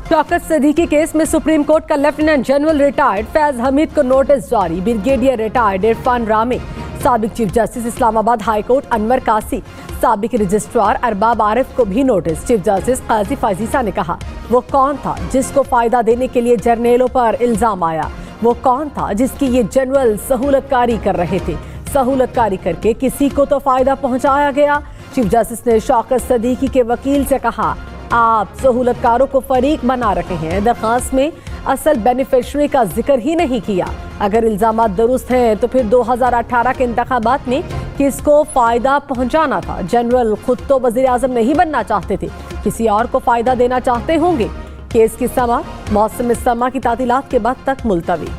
Shaukat Siddiqui case में supreme court का lieutenant general retired Faiz Hamid को नोटिस जारी। ब्रिगेडियर रिटायर्ड इरफान रामे, साबिक chief justice Islamabad high court Anwar कासी, साबिक रजिस्ट्रार अरबाब आरिफ को भी नोटिस। चीफ जस्टिस काजी फाजीसा ने कहा वो कौन था जिसको फायदा देने के लिए जर्नेलों पर इल्जाम आया, वो कौन था जिसकी ये जनरल सहूलतकारी कर रहे थे। सहूलतकारी करके किसी को तो फायदा पहुंचाया गया। चीफ जस्टिस ने शौकत सदीकी के वकील से कहा आप सहूलतकारों को फरीक बना रहे हैं। दरखास्त में असल बेनिफिशरी का जिक्र ही नहीं किया। अगर इल्जामात दुरुस्त हैं तो फिर 2018 के इंतखाबात में किसको फायदा पहुंचाना था? जनरल खुद तो वजीर आजम नहीं बनना चाहते थे, किसी और को फायदा देना चाहते होंगे। केस की समा मौसम समा की तातीलात के बाद तक मुलतवी।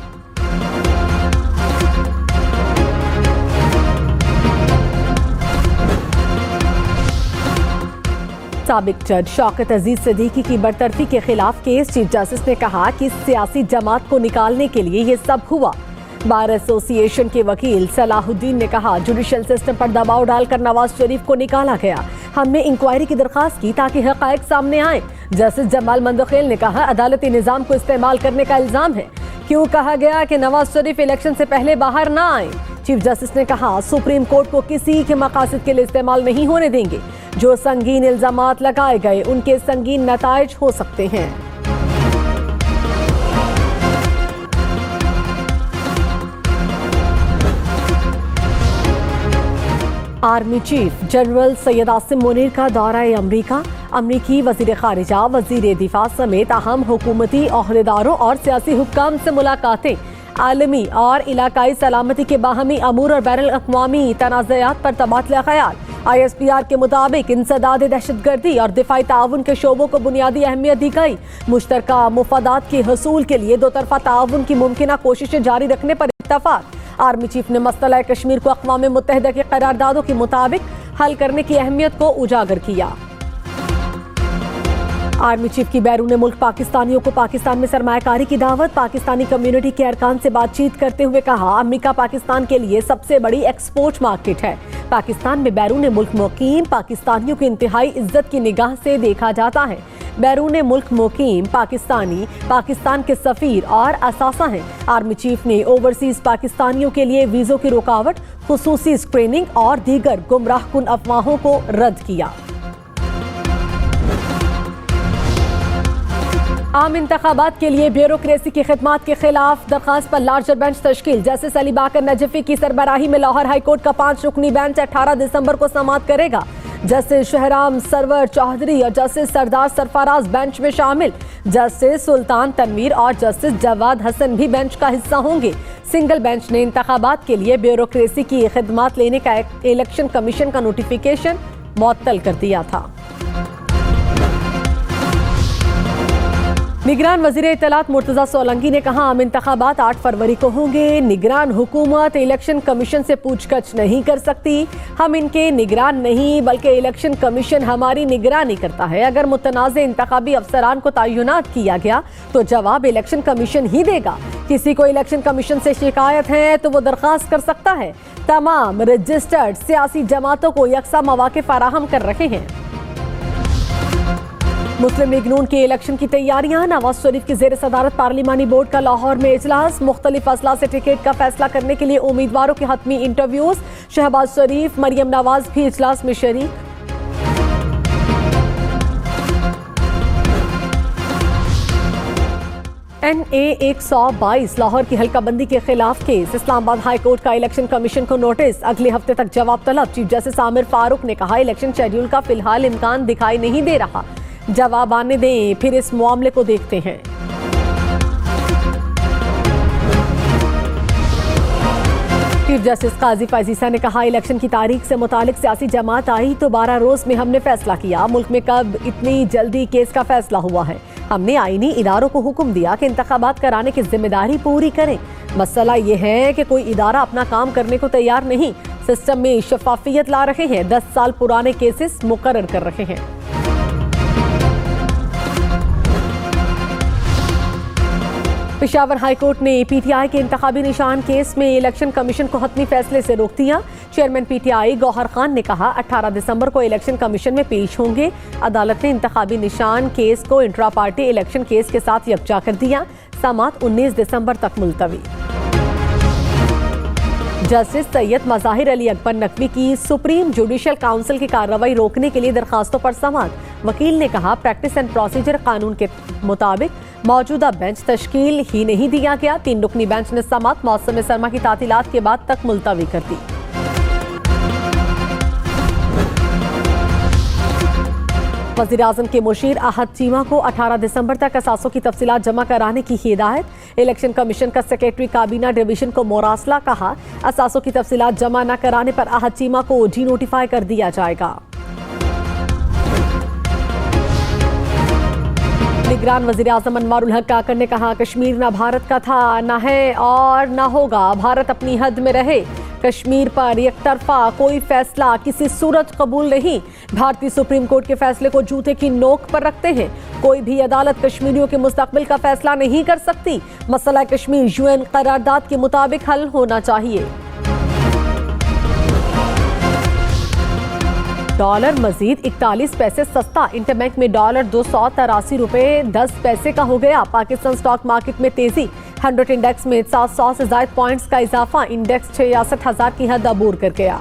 साबिक जज शौकत अजीज सदीकी की बरतरफी के खिलाफ केस। चीफ जस्टिस ने कहा कि सियासी जमात को निकालने के लिए ये सब हुआ। बार एसोसिएशन के वकील सलाहुद्दीन ने कहा जुडिशल सिस्टम पर दबाव डालकर नवाज शरीफ को निकाला गया। हमने इंक्वायरी की दरखास्त की ताकि हकायक सामने आए। जस्टिस जमाल मंदखेल ने कहा अदालती निजाम को इस्तेमाल करने का इल्जाम है। क्यों कहा गया कि नवाज शरीफ इलेक्शन से पहले बाहर ना आए? चीफ जस्टिस ने कहा सुप्रीम कोर्ट को किसी के मकासद के लिए इस्तेमाल नहीं होने देंगे। जो संगीन इल्जामात लगाए गए उनके संगीन नताइज हो सकते हैं। Army chief general Syed Asim Munir का दौरा अमरीका। अमरीकी वजीर खारिजा, वजीर दिफा समेत अहम हुकूमती ओहदेदारों और सियासी हुक्काम से मुलाकातें। आलमी और इलाकाई सलामती के बाहमी अमूर और बैरुल अक़वामी तनाज़ात पर तबादला ख्याल। ISPR के मुताबिक इंसदाद दहशतगर्दी और दिफाई ताउन के शोबों को बुनियादी अहमियत दी गई। मुश्तरका मुफादात के हसूल के लिए दो तरफा ताउन की मुमकिना कोशिशें जारी रखने पर इत्तफाक। आर्मी चीफ ने मसला कश्मीर को अक़वाम मुत्तहिदा की करारदादों के मुताबिक हल करने की अहमियत को उजागर किया। आर्मी चीफ की बैरून मुल्क पाकिस्तानियों को पाकिस्तान में सरमायाकारी की दावत। पाकिस्तानी कम्युनिटी के अरकान से बातचीत करते हुए कहा अमेरिका पाकिस्तान के लिए सबसे बड़ी एक्सपोर्ट मार्केट है। पाकिस्तान में बैरून मुल्क मुकीम पाकिस्तानियों की इंतहाई इज्जत की निगाह से देखा जाता है। बैरून मुल्क मुकीम पाकिस्तानी पाकिस्तान के सफीर और असासा हैं। आर्मी चीफ ने ओवरसीज पाकिस्तानियों के लिए वीजों की रुकावट, खुसूसी स्क्रीनिंग और दीगर गुमराहकुन अफवाहों को रद्द किया। आम इंतखाबात के लिए ब्यूरोक्रेसी की खिदमत के खिलाफ दरखास्त पर लार्जर बेंच तश्कील। जस्टिस अली बाकर नजफी की सरबराही में लाहौर हाईकोर्ट का 5 रुकनी बेंच 18 दिसंबर को समाअत करेगा। जस्टिस शहराम सरवर चौधरी और जस्टिस सरदार सरफराज बेंच में शामिल। जस्टिस सुल्तान तनवीर और जस्टिस जवाद हसन भी बेंच का हिस्सा होंगे। सिंगल बेंच ने इंतखाबात के लिए ब्यूरोक्रेसी की खिदमत लेने का इलेक्शन कमीशन का नोटिफिकेशन मुअत्तल कर दिया था। निगरान वजीर इत्तलात मुर्तजा सोलंकी ने कहा आम इंतखाबात 8 फरवरी को होंगे। निगरान हुकूमत इलेक्शन कमीशन से पूछगछ नहीं कर सकती। हम इनके निगरान नहीं बल्कि इलेक्शन कमीशन हमारी निगरानी करता है। अगर मुतनाज़े इंतखाबी अफसरान को तयनात किया गया तो जवाब इलेक्शन कमीशन ही देगा। किसी को इलेक्शन कमीशन से शिकायत है तो वो दरखास्त कर सकता है। तमाम रजिस्टर्ड सियासी जमातों को यकसा मौके फराहम कर रहे हैं। मुस्लिम लीग नून के इलेक्शन की तैयारियां। नवाज शरीफ की जेर सदारत पार्लिमानी बोर्ड का लाहौर में इजलास। मुख्तलिफ अजला से टिकट का फैसला करने के लिए उम्मीदवारों के हतमी इंटरव्यूज। शहबाज शरीफ, मरियम नवाज भी इजलास में शरीक। NA 122 लाहौर की हल्काबंदी के खिलाफ केस। इस्लामाबाद हाई कोर्ट का इलेक्शन कमीशन को नोटिस। अगले हफ्ते तक जवाब तलब। चीफ जस्टिस आमिर फारूक ने कहा इलेक्शन शेड्यूल का फिलहाल इम्कान दिखाई नहीं दे रहा। जवाब आने दें फिर इस मामले को देखते हैं। चीफ जस्टिस काजी फाजीसा ने कहा इलेक्शन की तारीख से मुतालिक सियासी जमात आई तो 12 रोज में हमने फैसला किया। मुल्क में कब इतनी जल्दी केस का फैसला हुआ है? हमने आईनी इदारों को हुक्म दिया कि इंतखाबात कराने की जिम्मेदारी पूरी करें। मसला ये है कि कोई इदारा अपना काम करने को तैयार नहीं। सिस्टम में शफाफियत ला रहे हैं। 10 साल पुराने केसेस मुकर्रर कर रहे हैं। पेशावर हाईकोर्ट ने पीटीआई के इंतखाबी निशान केस में इलेक्शन कमीशन को हतमी फैसले से रोक दिया। चेयरमैन पीटीआई गौहर खान ने कहा 18 दिसंबर को इलेक्शन कमीशन में पेश होंगे। अदालत ने इंतखाबी निशान केस को इंट्रा पार्टी इलेक्शन केस के साथ यकजा कर दिया। समाअत 19 दिसंबर तक मुलतवी। जस्टिस सैयद मज़ाहिर अली अकबर नकवी की सुप्रीम जुडिशल काउंसिल की कार्रवाई रोकने के लिए दरखास्तों पर समाअत। वकील ने कहा प्रैक्टिस एंड प्रोसीजर कानून के मुताबिक मौजूदा बेंच तश्कील ही नहीं दिया गया। 3 रुकनी बेंच ने समाअत मौसम सरमा की तातीलात के बाद तक मुलतवी कर दी। वज़ीर-ए-आज़म के मुशीर अहद चीमा को 18 दिसंबर तक असासों की तफसीलात जमा कराने की हिदायत। इलेक्शन कमीशन का सेक्रेटरी काबीना डिवीजन को मोरासला कहा असासों की तफसीलात जमा न कराने पर अहद चीमा को जी नोटिफाई कर दिया जाएगा। निगरान वज़ीर-ए-आज़म अनवारुल हक काकड़ ने कहा कश्मीर न भारत का था, न है और न होगा। भारत अपनी हद में रहे। कश्मीर पर एकतरफा कोई फैसला किसी सूरत कबूल नहीं। भारतीय सुप्रीम कोर्ट के फैसले को जूते की नोक पर रखते हैं। कोई भी अदालत कश्मीरियों के मुस्तकबिल का फैसला नहीं कर सकती। मसला कश्मीर यूएन करारदाद के मुताबिक हल होना चाहिए। डॉलर मजीद 41 पैसे सस्ता। इंटरबैंक में डॉलर 283 रुपए 10 पैसे का हो गया। पाकिस्तान स्टॉक मार्केट में तेजी। 100 इंडेक्स में 700 से ज्यादा पॉइंट्स का इजाफा। इंडेक्स 66,000 की हद अबूर कर गया।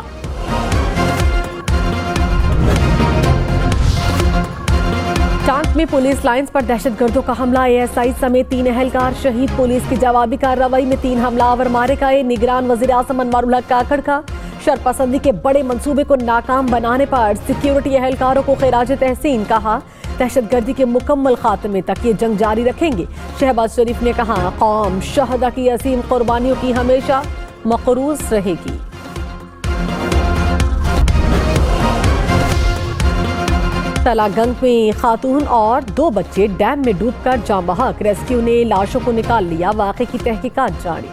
टांक में पुलिस लाइंस पर दहशतगर्दों का हमला। एएसआई समेत 3 अहलकार शहीद। पुलिस की जवाबी कार्रवाई में 3 हमलावर मारे गए। निगरान वज़ीर-ए-आज़म अनवारुल हक काकड़ का शरपसंदी के बड़े मंसूबे को नाकाम बनाने पर सिक्योरिटी एहलकारों को खिराज तहसीन। कहा दहशतगर्दी के मुकम्मल खात्मे तक ये जंग जारी रखेंगे। शहबाज शरीफ ने कहा कौम शहदा की असीम कुर्बानियों की हमेशा मकरूज रहेगी। तलागंग में खातून और 2 बच्चे डैम में डूबकर जाँ बहक। रेस्क्यू ने लाशों को निकाल लिया। वाक़े की तहकीकात जारी।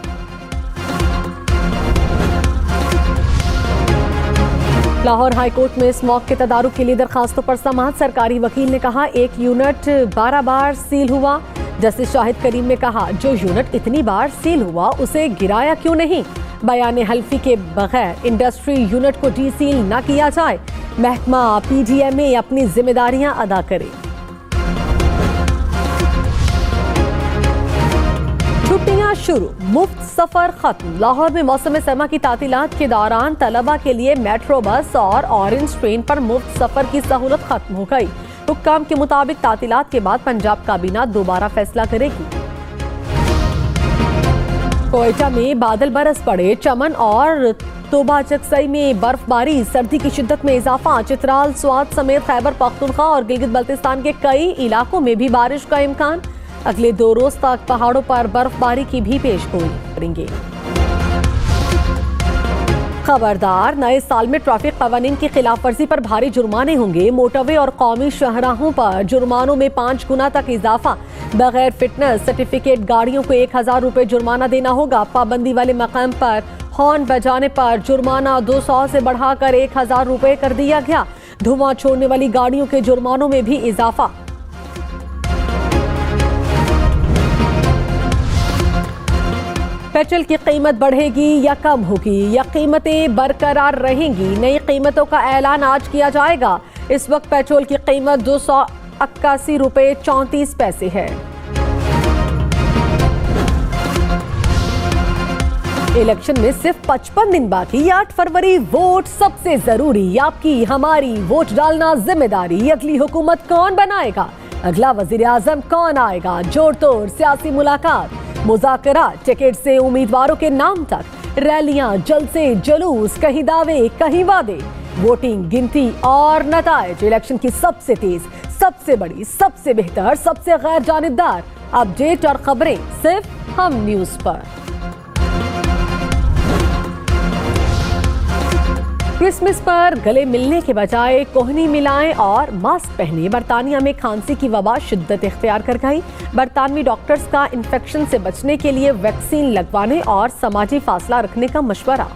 लाहौर हाईकोर्ट में स्मॉग के तदारुक के लिए दरखास्तों पर समाअत। सरकारी वकील ने कहा 1 यूनिट 12 बार सील हुआ। जस्टिस शाहिद करीम ने कहा जो यूनिट इतनी बार सील हुआ उसे गिराया क्यों नहीं। बयान हल्फी के बगैर इंडस्ट्री यूनिट को डीसील न किया जाए। महकमा पीडीएमए अपनी जिम्मेदारियां अदा करे। छुट्टियां शुरू, मुफ्त सफर खत्म। लाहौर में मौसम सरमा की तातीलात के दौरान तलबा के लिए मेट्रो बस और ऑरेंज ट्रेन पर मुफ्त सफर की सहूलत खत्म हो गई। हुक्काम के मुताबिक तातीलात के बाद पंजाब काबीना दोबारा फैसला करेगी। कोयटा में बादल बरस पड़े। चमन और तोबा चकसई में बर्फबारी। सर्दी की शिद्दत में इजाफा। चित्राल, स्वात समेत खैबर पख्तूनख्वा और गिलगित बल्तिस्तान के कई इलाकों में भी बारिश का इम्कान। अगले 2 रोज तक पहाड़ों पर बर्फबारी की भी पेशगोई करेंगे। खबरदार, नए साल में ट्रैफिक कवानीन की खिलाफ वर्जी पर भारी जुर्माने होंगे। मोटरवे और कौमी शाहराहों पर जुर्मानों में 5 गुना तक इजाफा। बगैर फिटनेस सर्टिफिकेट गाड़ियों को 1000 रुपए जुर्माना देना होगा। पाबंदी वाले मकाम पर हॉर्न बजाने पर जुर्माना 200 से बढ़ाकर 1000 रुपए कर दिया गया। धुआं छोड़ने वाली गाड़ियों के जुर्मानों में भी इजाफा। पेट्रोल की कीमत बढ़ेगी या कम होगी या कीमतें बरकरार रहेंगी। नई कीमतों का ऐलान आज किया जाएगा। इस वक्त पेट्रोल की कीमत 281 रुपए 34 पैसे है। इलेक्शन में सिर्फ 55 दिन बाकी। 8 फरवरी वोट सबसे जरूरी। आपकी हमारी वोट डालना जिम्मेदारी। अगली हुकूमत कौन बनाएगा, अगला वज़ीर-ए-आज़म कौन आएगा, जोड़ तोड़ सियासी मुलाकात, मुज़ाकरा, टिकट से उम्मीदवारों के नाम तक, रैलियां, जलसे, जुलूस, कहीं दावे कहीं वादे, वोटिंग, गिनती और नताइज। इलेक्शन की सबसे तेज, सबसे बड़ी, सबसे बेहतर, सबसे गैर जानिबदार अपडेट और खबरें सिर्फ हम न्यूज पर। क्रिसमस पर गले मिलने के बजाय कोहनी मिलाएं और मास्क पहने। बरतानिया में खांसी की वबा शिद्दत इख्तियार कर गई। बरतानवी डॉक्टर्स का इन्फेक्शन से बचने के लिए वैक्सीन लगवाने और समाजी फासला रखने का मशवरा।